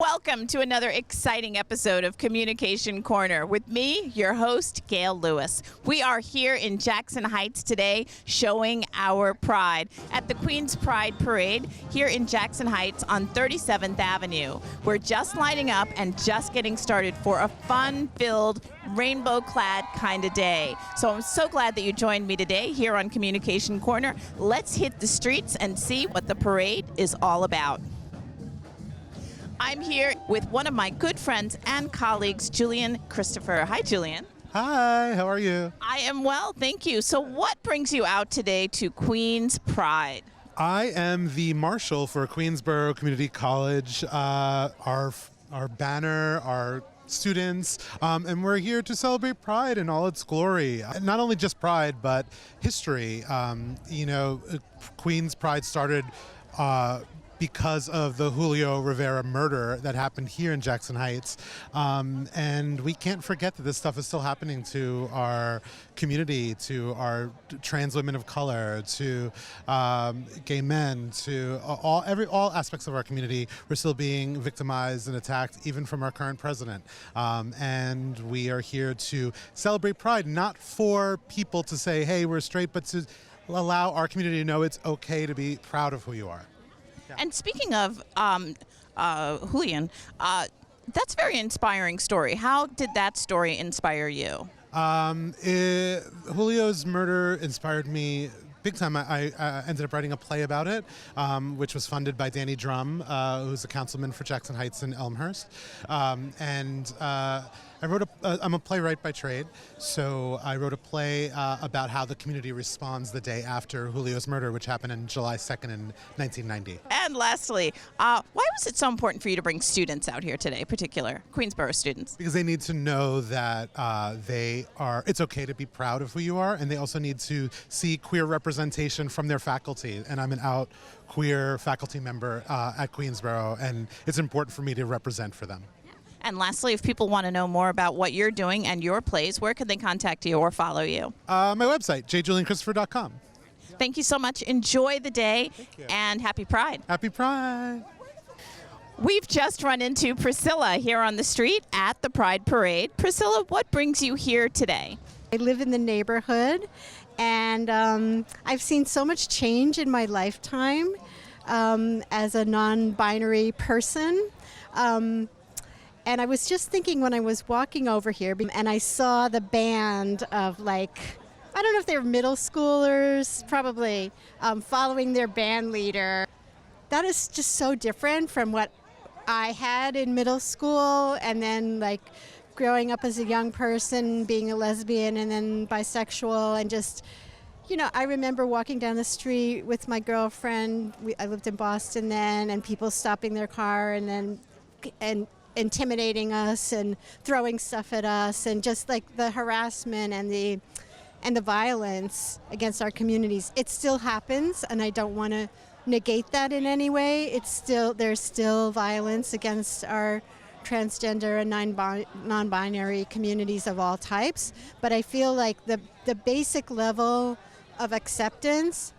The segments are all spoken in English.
Welcome to another exciting episode of Communication Corner with me, your host, Gail Lewis. We are here in Jackson Heights today showing our pride at the Queen's Pride Parade here in Jackson Heights on 37th Avenue. We're just lining up and just getting started for a fun-filled, rainbow-clad kind of day. So I'm so glad that you joined me today here on Communication Corner. Let's hit the streets and see what the parade is all about. I'm here with one of my good friends and colleagues, Julian Christopher. Hi, Julian. Hi, how are you? I am well, thank you. So what brings you out today to Queen's Pride? I am the marshal for Queensborough Community College, our banner, our students, and we're here to celebrate Pride in all its glory. Not only just Pride, but history. Queen's Pride started because of the Julio Rivera murder that happened here in Jackson Heights. And we can't forget that this stuff is still happening to our community, to our trans women of color, to gay men, to all aspects of our community. We're still being victimized and attacked, even from our current president. And we are here to celebrate Pride, not for people to say, hey, we're straight, but to allow our community to know it's okay to be proud of who you are. And speaking of Julian, that's a very inspiring story. How did that story inspire you? Julio's murder inspired me big time. I ended up writing a play about it, which was funded by Danny Drum, who's a councilman for Jackson Heights and Elmhurst. I'm a playwright by trade, so I wrote a play about how the community responds the day after Julio's murder, which happened on July 2nd in 1990. And lastly, why was it so important for you to bring students out here today, particular Queensborough students? Because they need to know that it's okay to be proud of who you are, and they also need to see queer representation from their faculty. And I'm an out queer faculty member at Queensborough, and it's important for me to represent for them. And lastly, if people want to know more about what you're doing and your plays, where can they contact you or follow you? My website, jjulianchristopher.com. Thank you so much. Enjoy the day and happy Pride. Happy Pride. We've just run into Priscilla here on the street at the Pride Parade. Priscilla, what brings you here today? I live in the neighborhood, and I've seen so much change in my lifetime as a non-binary person. And I was just thinking when I was walking over here, and I saw the band of I don't know if they were middle schoolers, probably, following their band leader. That is just so different from what I had in middle school, and then growing up as a young person, being a lesbian and then bisexual, and just, I remember walking down the street with my girlfriend. I lived in Boston then, and people stopping their car and intimidating us and throwing stuff at us, and just the harassment and the violence against our communities. It still happens, and I don't want to negate that in any way. There's still violence against our transgender and non-binary communities of all types, but I feel like the basic level of acceptance,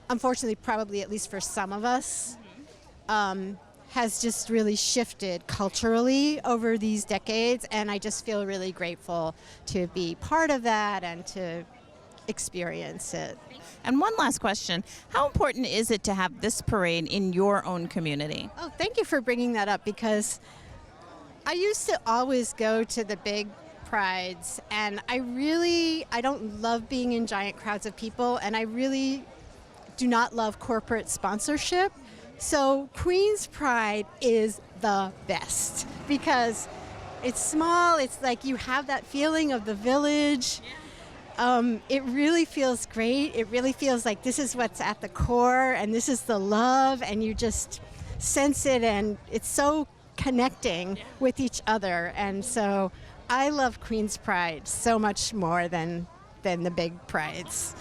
unfortunately, probably at least for some of us, has just really shifted culturally over these decades, and I just feel really grateful to be part of that and to experience it. And one last question. How important is it to have this parade in your own community? Oh, thank you for bringing that up, because I used to always go to the big prides, and I don't love being in giant crowds of people, and I really do not love corporate sponsorship. So Queen's Pride is the best because it's small. It's you have that feeling of the village. It really feels great. It really feels like this is what's at the core, and this is the love, and you just sense it, and it's so connecting with each other. And so I love Queen's Pride so much more than the big prides.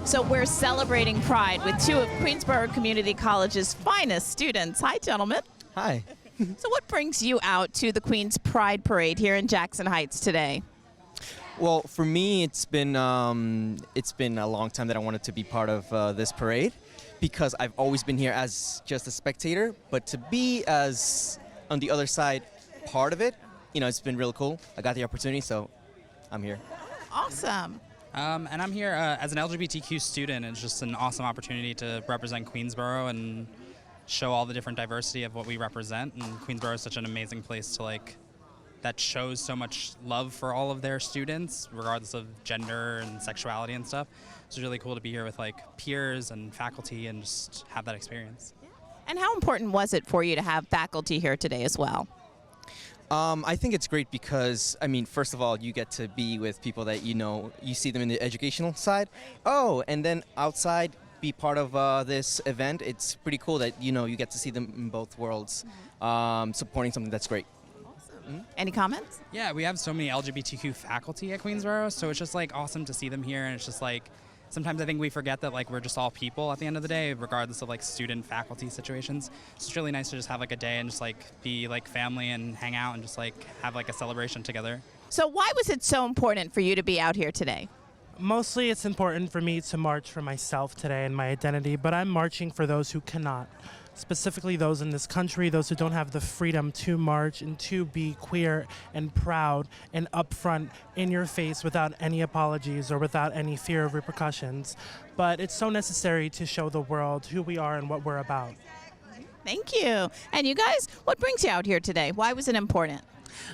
So we're celebrating Pride with two of Queensborough Community College's finest students. Hi, gentlemen. Hi. So what brings you out to the Queen's Pride Parade here in Jackson Heights today? Well, for me, it's been a long time that I wanted to be part of this parade, because I've always been here as just a spectator, but to be as on the other side part of it, it's been really cool. I got the opportunity, so I'm here. Awesome. And I'm here as an LGBTQ student. It's just an awesome opportunity to represent Queensboro and show all the different diversity of what we represent. And Queensboro is such an amazing place to that shows so much love for all of their students, regardless of gender and sexuality and stuff. It's really cool to be here with peers and faculty and just have that experience. And how important was it for you to have faculty here today as well? I think it's great because, first of all, you get to be with people that you see them in the educational side. Oh, and then outside, be part of this event. It's pretty cool that, you get to see them in both worlds, supporting something that's great. Awesome. Any comments? Yeah, we have so many LGBTQ faculty at Queensboro, so it's just awesome to see them here, and it's just sometimes I think we forget that we're just all people at the end of the day, regardless of student faculty situations. So it's really nice to just have a day and just be family and hang out and just have a celebration together. So why was it so important for you to be out here today? Mostly it's important for me to march for myself today and my identity, but I'm marching for those who cannot. Specifically those in this country, those who don't have the freedom to march and to be queer and proud and upfront in your face without any apologies or without any fear of repercussions. But it's so necessary to show the world who we are and what we're about. Thank you. And you guys, what brings you out here today? Why was it important?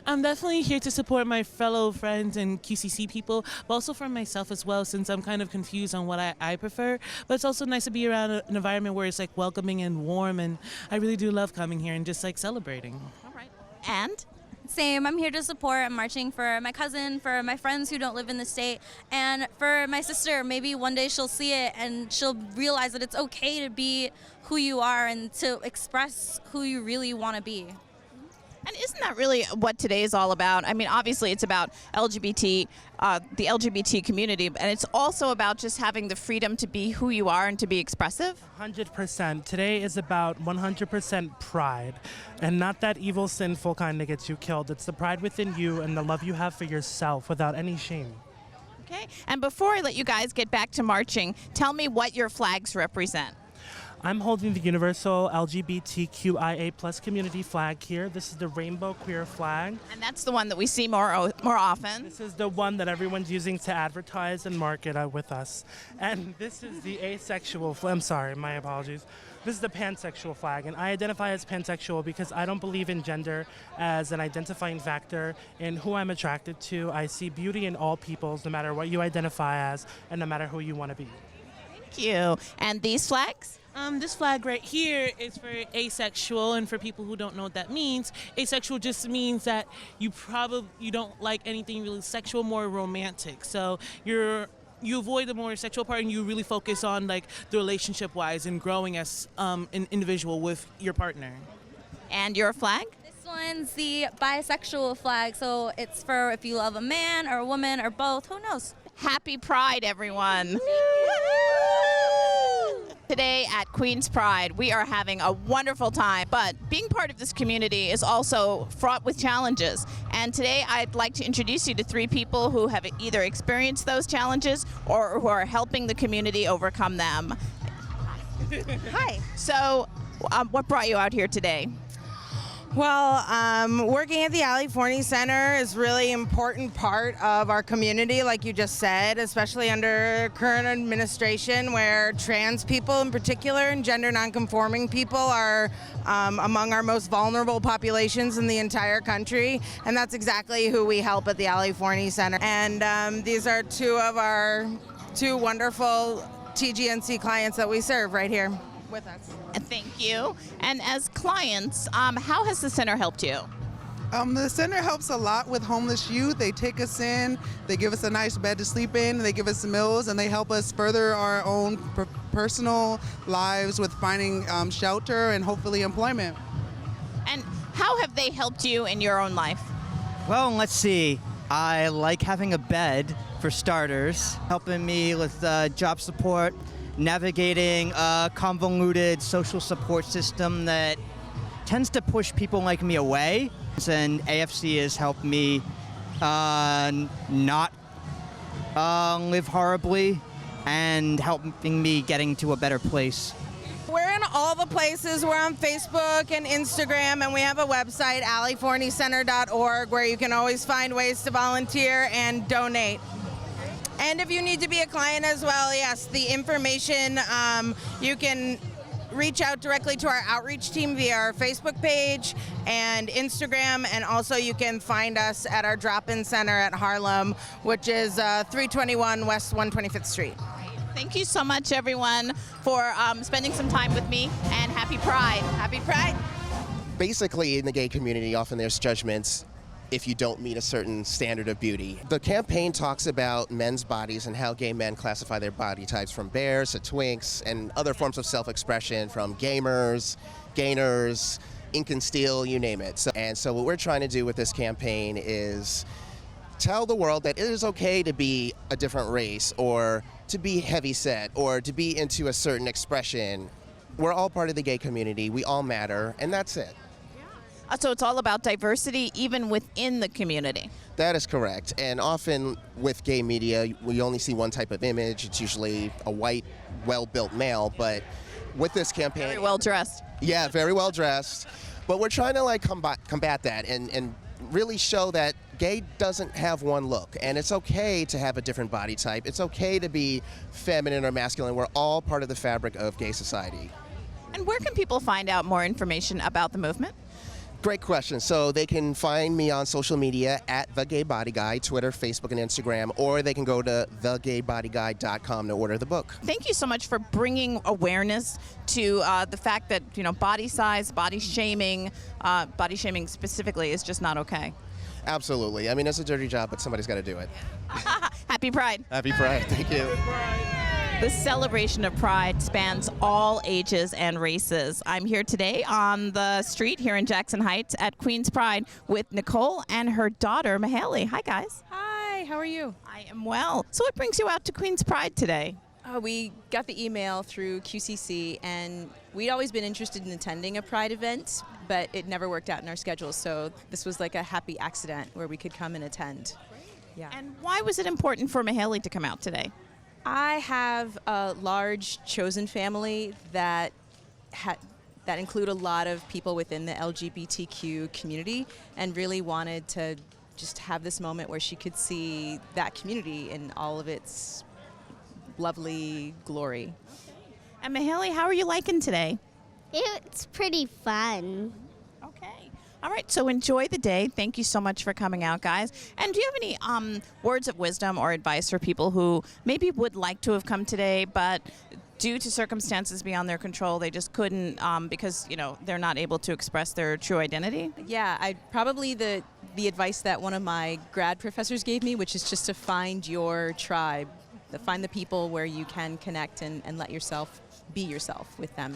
I'm definitely here to support my fellow friends and QCC people, but also for myself as well, since I'm kind of confused on what I prefer. But it's also nice to be around an environment where it's welcoming and warm, and I really do love coming here and just celebrating. All right. And? Same. I'm here to support. I'm marching for my cousin, for my friends who don't live in the state, and for my sister. Maybe one day she'll see it and she'll realize that it's okay to be who you are and to express who you really want to be. And isn't that really what today is all about? Obviously it's about the LGBT community, and it's also about just having the freedom to be who you are and to be expressive. 100%. Today is about 100% pride, and not that evil, sinful kind that gets you killed. It's the pride within you and the love you have for yourself without any shame. Okay. And before I let you guys get back to marching, tell me what your flags represent. I'm holding the universal LGBTQIA+ community flag here. This is the rainbow queer flag. And that's the one that we see more often. This is the one that everyone's using to advertise and market with us. And this is the asexual I'm sorry, my apologies. This is the pansexual flag, and I identify as pansexual because I don't believe in gender as an identifying factor in who I'm attracted to. I see beauty in all peoples, no matter what you identify as and no matter who you want to be. Thank you. And these flags? This flag right here is for asexual, and for people who don't know what that means, asexual just means that you don't like anything really sexual, more romantic. So you avoid the more sexual part and you really focus on the relationship wise and growing as an individual with your partner. And your flag? This one's the bisexual flag, so it's for if you love a man or a woman or both, who knows? Happy Pride, everyone. Today at Queen's Pride, we are having a wonderful time, but being part of this community is also fraught with challenges. And today I'd like to introduce you to 3 people who have either experienced those challenges or who are helping the community overcome them. Hi. So, what brought you out here today? Well, working at the Ali Forney Center is really important part of our community, like you just said, especially under current administration where trans people in particular and gender nonconforming people are among our most vulnerable populations in the entire country. And that's exactly who we help at the Ali Forney Center. And these are 2 of our 2 wonderful TGNC clients that we serve right here with us. Thank you. And as clients, how has the center helped you? The center helps a lot with homeless youth. They take us in, they give us a nice bed to sleep in, they give us meals, and they help us further our own personal lives with finding shelter and hopefully employment. And how have they helped you in your own life? Well, let's see. I like having a bed, for starters, helping me with job support, navigating a convoluted social support system that tends to push people like me away. And AFC has helped me not live horribly and helping me getting to a better place. all the places. We're on Facebook and Instagram, and we have a website, alleyforneycenter.org, where you can always find ways to volunteer and donate. And if you need to be a client as well, yes, the information, you can reach out directly to our outreach team via our Facebook page and Instagram, and also you can find us at our drop-in center at Harlem, which is 321 West 125th Street. Thank you so much, everyone, for spending some time with me, and happy Pride. Happy Pride. Basically, in the gay community, often there's judgments if you don't meet a certain standard of beauty. The campaign talks about men's bodies and how gay men classify their body types, from bears to twinks and other forms of self-expression, from gamers, gainers, ink and steel, you name it. So what we're trying to do with this campaign is tell the world that it is okay to be a different race, or to be heavyset, or to be into a certain expression. We're all part of the gay community. We all matter, and that's it. So it's all about diversity, even within the community. That is correct. And often with gay media, we only see one type of image. It's usually a white, well-built male. But with this campaign, Very well dressed. Yeah, very well dressed. But we're trying to like combat that and really show that gay doesn't have one look, and it's okay to have a different body type. It's okay to be feminine or masculine. We're all part of the fabric of gay society. And where can people find out more information about the movement? Great question. So they can find me on social media at The Gay Body Guy, Twitter, Facebook, and Instagram, or they can go to thegaybodyguy.com to order the book. Thank you so much for bringing awareness to the fact that, you know, body size, body shaming specifically is just not okay. Absolutely. I mean, it's a dirty job, but somebody's got to do it. Happy Pride. Happy Pride. Thank you. The celebration of Pride spans all ages and races. I'm here today on the street here in Jackson Heights at Queen's Pride with Nicole and her daughter, Mahaley. Hi, guys. Hi, how are you? I am well. So what brings you out to Queen's Pride today? We got the email through QCC, and we'd always been interested in attending a Pride event, but it never worked out in our schedule. So this was like a happy accident where we could come and attend. Yeah. And why was it important for Mahaley to come out today? I have a large chosen family that include a lot of people within the LGBTQ community, and really wanted to just have this moment where she could see that community in all of its lovely glory. And Mahaley, how are you liking today? It's pretty fun. Okay. All right, so enjoy the day. Thank you so much for coming out, guys. And do you have any words of wisdom or advice for people who maybe would like to have come today, but due to circumstances beyond their control, they just couldn't because, you know, they're not able to express their true identity? Yeah, probably the advice that one of my grad professors gave me, which is just to find your tribe, to find the people where you can connect and let yourself be yourself with them.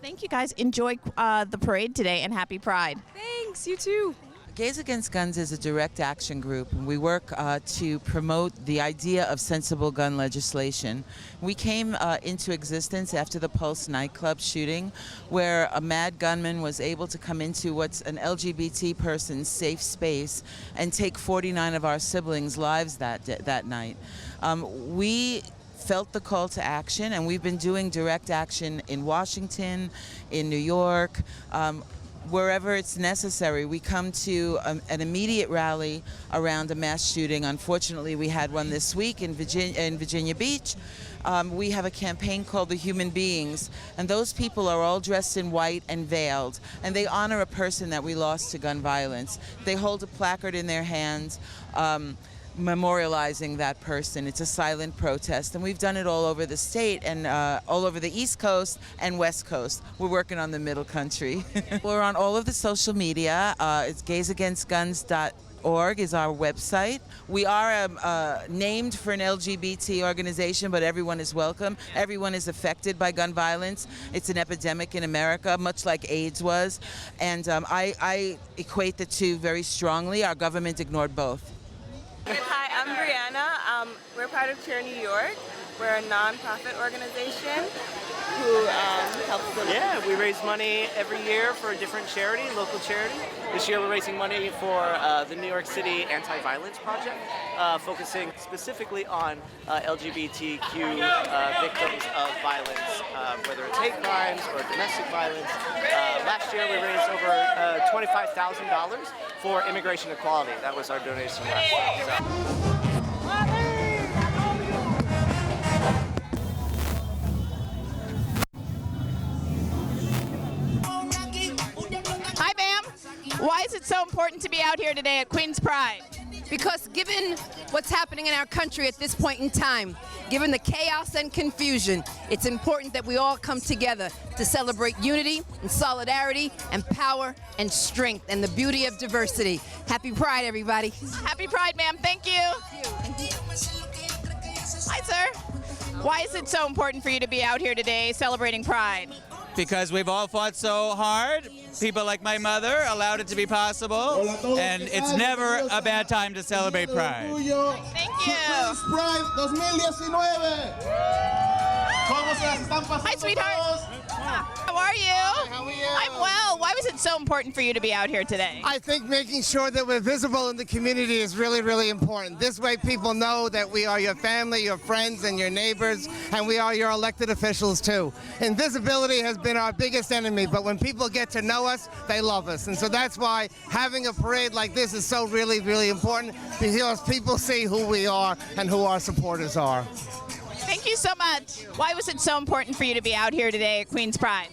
Thank you, guys. Enjoy the parade today, and happy Pride. Thanks, you too. Gays Against Guns is a direct action group, and we work to promote the idea of sensible gun legislation. We came into existence after the Pulse nightclub shooting, where a mad gunman was able to come into what's an LGBT person's safe space and take 49 of our siblings' lives that night. We felt the call to action, and we've been doing direct action in Washington, in New York, wherever it's necessary. We come to an immediate rally around a mass shooting. Unfortunately, we had one this week in Virginia Beach. We have a campaign called The Human Beings, and those people are all dressed in white and veiled, and they honor a person that we lost to gun violence. They hold a placard in their hands memorializing that person. It's a silent protest, and we've done it all over the state and all over the East Coast and West Coast. We're working on the middle country. We're on all of the social media. It's gaysagainstguns.org is our website. We are named for an LGBT organization, but everyone is welcome. Everyone is affected by gun violence. It's an epidemic in America, much like AIDS was, and I equate the two very strongly. Our government ignored both. Hi, I'm Brianna. We're part of Cheer New York. We're a non-profit organization. who helps them? Yeah, we raise money every year for a different charity, local charity. This year we're raising money for the New York City Anti-Violence Project, focusing specifically on LGBTQ victims of violence, whether it's hate crimes or domestic violence. Last year we raised over $25,000 for immigration equality. That was our donation last year. So. Hi, ma'am. Why is it so important to be out here today at Queen's Pride? Because given what's happening in our country at this point in time, given the chaos and confusion, it's important that we all come together to celebrate unity and solidarity and power and strength and the beauty of diversity. Happy Pride, everybody. Happy Pride, ma'am. Thank you. Hi, sir. Why is it so important for you to be out here today celebrating Pride? Because we've all fought so hard. People like my mother allowed it to be possible, and it's never a bad time to celebrate Pride. Thank you. Pride 2019. Hi, sweetheart. How are you? Hi, how are you? I'm well. Why was it so important for you to be out here today? I think making sure that we're visible in the community is really, really important. This way people know that we are your family, your friends, and your neighbors, and we are your elected officials too. Invisibility has been our biggest enemy, but when people get to know us, they love us. And so that's why having a parade like this is so really, really important, because people see who we are and who our supporters are. Thank you so much. Why was it so important for you to be out here today at Queen's Pride?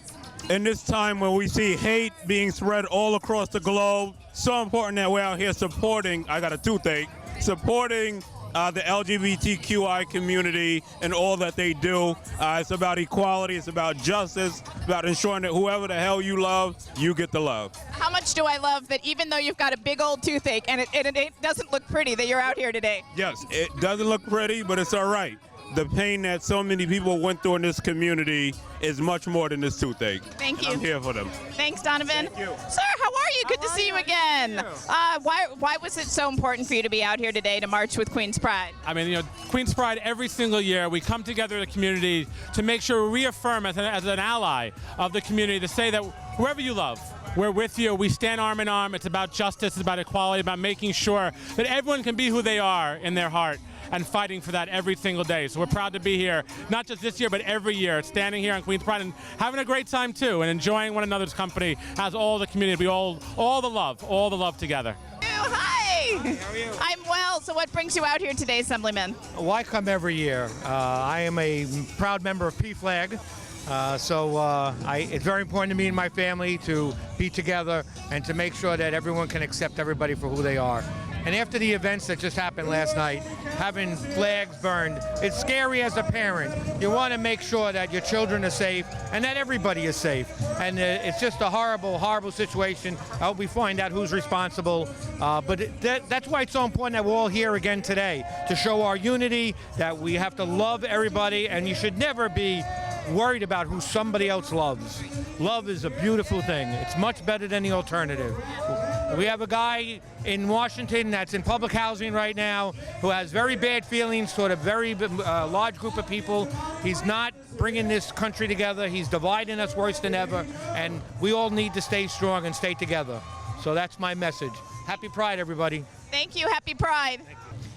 In this time when we see hate being spread all across the globe, so important that we're out here supporting, I got a toothache, supporting the LGBTQI community and all that they do. It's about equality, it's about justice, about ensuring that whoever the hell you love, you get the love. How much do I love that even though you've got a big old toothache and it doesn't look pretty that you're out here today? Yes, it doesn't look pretty, but it's all right. The pain that so many people went through in this community is much more than this toothache. Thank you. I'm here for them. Thanks, Donovan. Thank you. Sir, how are you? Good to see you again. Why was it so important for you to be out here today to march with Queen's Pride? I mean, you know, Queen's Pride every single year, we come together as a community to make sure we reaffirm as an ally of the community to say that whoever you love, we're with you. We stand arm in arm. It's about justice. It's about equality, about making sure that everyone can be who they are in their heart and fighting for that every single day. So we're proud to be here, not just this year, but every year, standing here on Queen's Pride and having a great time too, and enjoying one another's company as all the community, all the love together. Hi. How are you? I'm well. So what brings you out here today, Assemblyman? Well, I come every year. I am a proud member of PFLAG. It's very important to me and my family to be together and to make sure that everyone can accept everybody for who they are. And after the events that just happened last night, having flags burned, it's scary as a parent. You want to make sure that your children are safe and that everybody is safe. And it's just a horrible, horrible situation. I hope we find out who's responsible. That's why it's so important that we're all here again today, to show our unity, that we have to love everybody, and you should never be worried about who somebody else loves. Love is a beautiful thing. It's much better than the alternative. We have a guy in Washington that's in public housing right now who has very bad feelings toward a very large group of people. He's not bringing this country together. He's dividing us worse than ever, and we all need to stay strong and stay together. So that's my message. Happy Pride, everybody. Thank you. Happy Pride.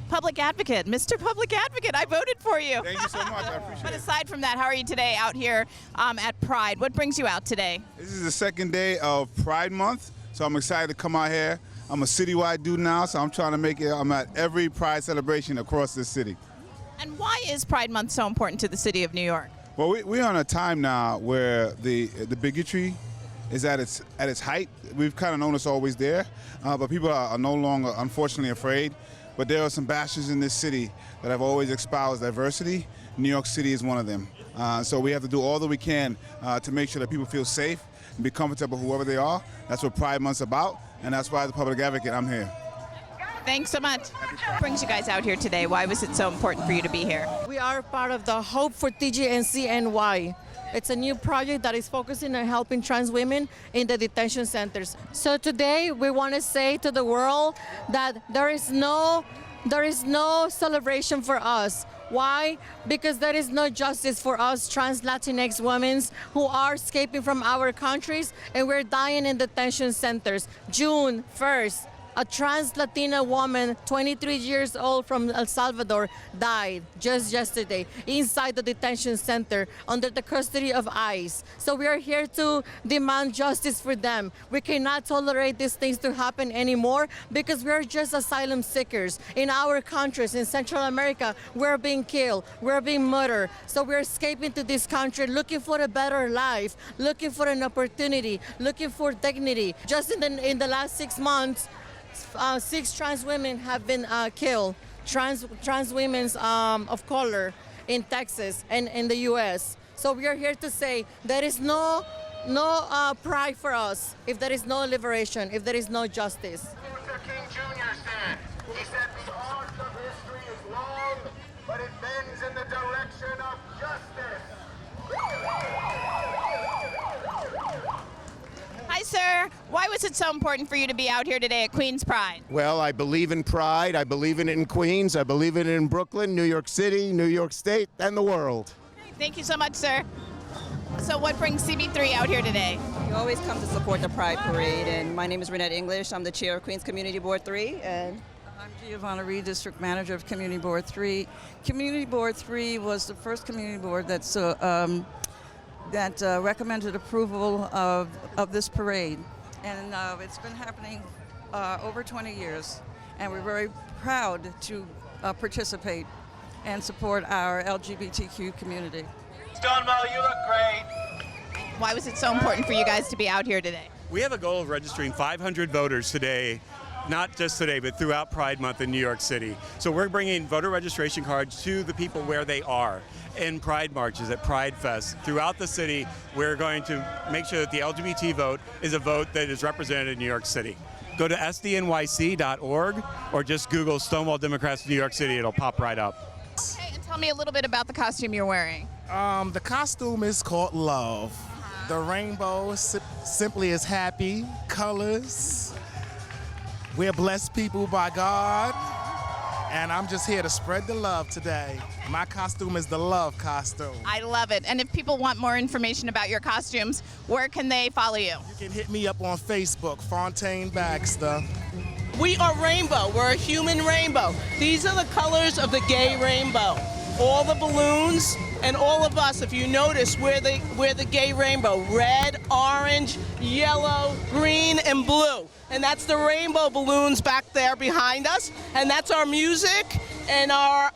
Public Advocate, Mr. Public Advocate, I voted for you. Thank you so much, I appreciate it. But aside from that, how are you today out here at Pride? What brings you out today? This is the second day of Pride Month, so I'm excited to come out here. I'm a citywide dude now, so I'm trying to make it, I'm at every Pride celebration across this city. And why is Pride Month so important to the city of New York? Well, we're on a time now where the bigotry is at its height. We've kind of known it's always there, but people are no longer, unfortunately, afraid. But there are some bastions in this city that have always espoused diversity. New York City is one of them. So we have to do all that we can to make sure that people feel safe and be comfortable whoever they are. That's what Pride Month's about, and that's why as a public advocate, I'm here. Thanks so much. What brings you guys out here today? Why was it so important for you to be here? We are part of the Hope for TGNC-NY. It's a new project that is focusing on helping trans women in the detention centers. So today we want to say to the world that there is no celebration for us. Why? Because there is no justice for us trans Latinx women who are escaping from our countries and we're dying in detention centers. June 1st, a trans Latina woman, 23 years old from El Salvador, died just yesterday inside the detention center under the custody of ICE. So we are here to demand justice for them. We cannot tolerate these things to happen anymore because we are just asylum seekers. In our countries, in Central America, we're being killed, we're being murdered. So we're escaping to this country looking for a better life, looking for an opportunity, looking for dignity. Just in the last 6 months, 6 trans women have been killed, trans women of color in Texas and in the U.S. So we are here to say there is no pride for us if there is no liberation, if there is no justice. Luther King Jr. said, he said, the arc of history is long, but it bends in the direction of justice. Hi, sir. Why was it so important for you to be out here today at Queens Pride? Well, I believe in pride. I believe in it in Queens. I believe in it in Brooklyn, New York City, New York State, and the world. Thank you so much, sir. So what brings CB3 out here today? You always come to support the Pride Parade, and my name is Renette English. I'm the chair of Queens Community Board 3, and I'm Giovanna Reed, District Manager of Community Board 3. Community Board 3 was the first community board that's that recommended approval of this parade. And it's been happening over 20 years. And we're very proud to participate and support our LGBTQ community. Stonewall, you look great. Why was it so important for you guys to be out here today? We have a goal of registering 500 voters today, not just today, but throughout Pride Month in New York City. So we're bringing voter registration cards to the people where they are. In Pride marches, at Pride Fest, throughout the city, we're going to make sure that the LGBT vote is a vote that is represented in New York City. Go to sdnyc.org or just Google Stonewall Democrats New York City. It'll pop right up. Hey, and tell me a little bit about the costume you're wearing. The costume is called Love. The rainbow simply is happy, colors. We're blessed people by God. And I'm just here to spread the love today. My costume is the love costume. I love it. And if people want more information about your costumes, where can they follow you? You can hit me up on Facebook, Fontaine Baxter. We are rainbow. We're a human rainbow. These are the colors of the gay rainbow. All the balloons and all of us, if you notice, we're the gay rainbow. Red, orange, yellow, green, and blue. And that's the rainbow balloons back there behind us. And that's our music and our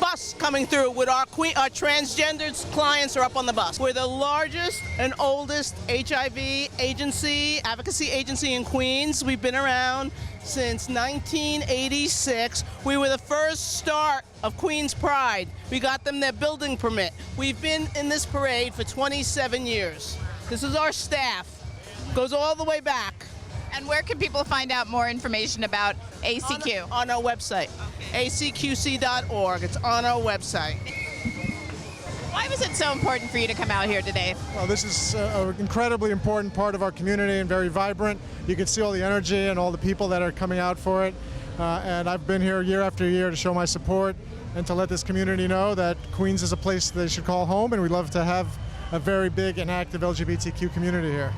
bus coming through with our transgendered clients are up on the bus. We're the largest and oldest HIV advocacy agency in Queens. We've been around since 1986. We were the first start of Queens Pride. We got them their building permit. We've been in this parade for 27 years. This is our staff. Goes all the way back. And where can people find out more information about ACQ? On our website, acqc.org. It's on our website. Why was it so important for you to come out here today? Well, this is an incredibly important part of our community and very vibrant. You can see all the energy and all the people that are coming out for it. And I've been here year after year to show my support and to let this community know that Queens is a place they should call home, and we'd love to have a very big and active LGBTQ community here.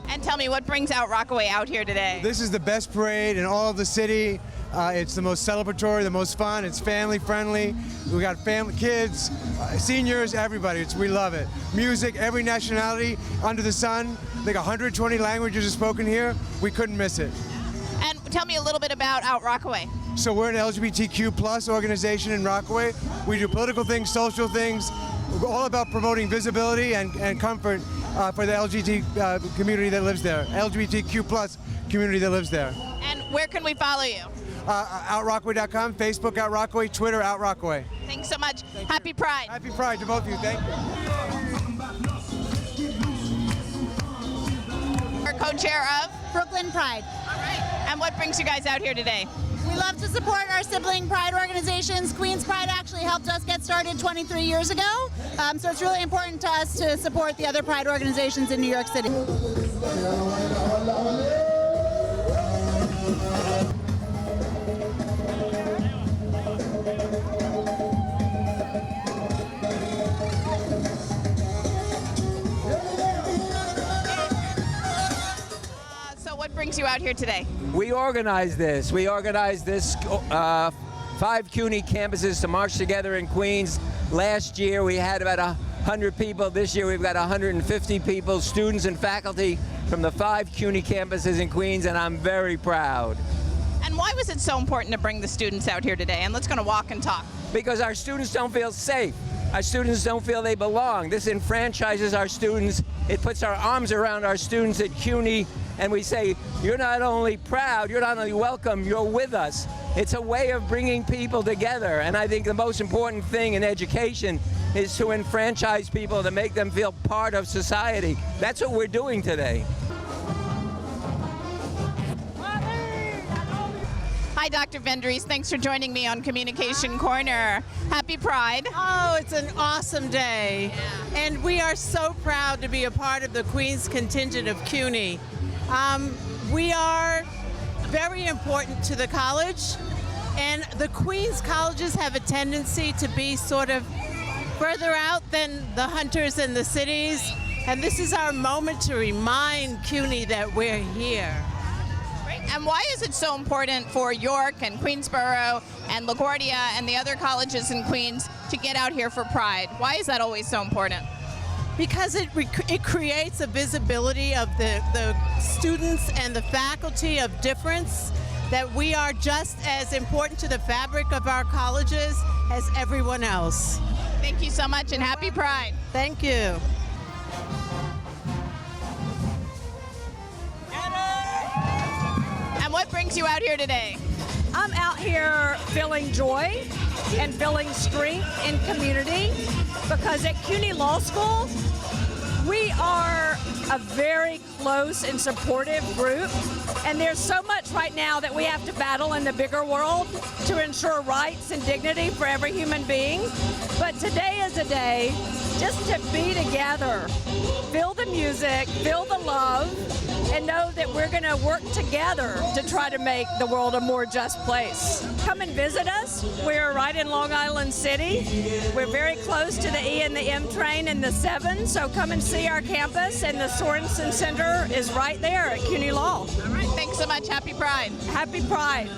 And tell me, what brings Out Rockaway out here today? This is the best parade in all of the city. It's the most celebratory, the most fun. It's family friendly. We got family, kids, seniors, everybody. We love it. Music, every nationality under the sun. Like 120 languages are spoken here. We couldn't miss it. And tell me a little bit about Out Rockaway. So we're an LGBTQ plus organization in Rockaway. We do political things, social things. We're all about promoting visibility and comfort for the LGBT community that lives there, LGBTQ plus community that lives there. And where can we follow you? OutRockaway.com, Facebook Out Rockaway, Twitter Out Rockaway. Thanks so much. Happy Pride. Happy Pride to both of you. Thank you. We're co-chair of Brooklyn Pride. All right. And what brings you guys out here today? We love to support our sibling Pride organizations. Queens Pride actually helped us get started 23 years ago, so it's really important to us to support the other Pride organizations in New York City. brings you out here today? We organized this. 5 CUNY campuses to march together in Queens. Last year we had about 100 people. This year we've got 150 people, students and faculty from the 5 CUNY campuses in Queens, and I'm very proud. And why was it so important to bring the students out here today? And let's go to walk and talk. Because our students don't feel safe. Our students don't feel they belong. This enfranchises our students. It puts our arms around our students at CUNY, and we say, you're not only proud, you're not only welcome, you're with us. It's a way of bringing people together, and I think the most important thing in education is to enfranchise people, to make them feel part of society. That's what we're doing today. Hi, Dr. Vendries. Thanks for joining me on Communication Corner. Happy Pride. Oh, it's an awesome day. Yeah. And we are so proud to be a part of the Queens contingent of CUNY. We are very important to the college, and the Queens colleges have a tendency to be sort of further out than the hunters in the cities, and this is our moment to remind CUNY that we're here. And why is it so important for York and Queensborough and LaGuardia and the other colleges in Queens to get out here for Pride? Why is that always so important? Because it creates a visibility of the students and the faculty of difference, that we are just as important to the fabric of our colleges as everyone else. Thank you so much, and happy Pride. Thank you. And what brings you out here today? I'm out here feeling joy and feeling strength in community, because at CUNY Law School, we are a very close and supportive group, and there's so much right now that we have to battle in the bigger world to ensure rights and dignity for every human being. But today is a day just to be together, feel the music, feel the love, and know that we're going to work together to try to make the world a more just place. Come and visit us. We're right in Long Island City. We're very close to the E and the M train and the 7, so come and see our campus, and the Sorensen Center is right there at CUNY Law. All right, thanks so much. Happy Pride. Happy Pride.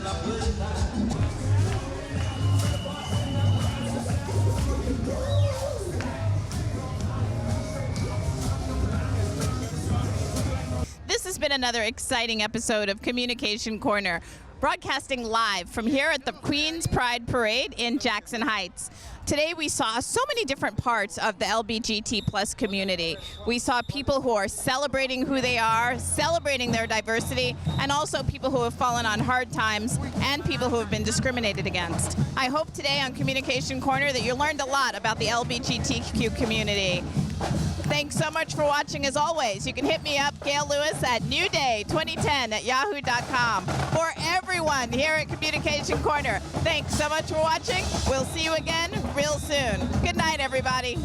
This has been another exciting episode of Communication Corner, broadcasting live from here at the Queens Pride Parade in Jackson Heights. Today we saw so many different parts of the LBGT+ community. We saw people who are celebrating who they are, celebrating their diversity, and also people who have fallen on hard times and people who have been discriminated against. I hope today on Communication Corner that you learned a lot about the LBGTQ community. Thanks so much for watching. As always, you can hit me up, Gail Lewis, at newday2010@yahoo.com. For everyone here at Communication Corner, thanks so much for watching. We'll see you again real soon. Good night, everybody.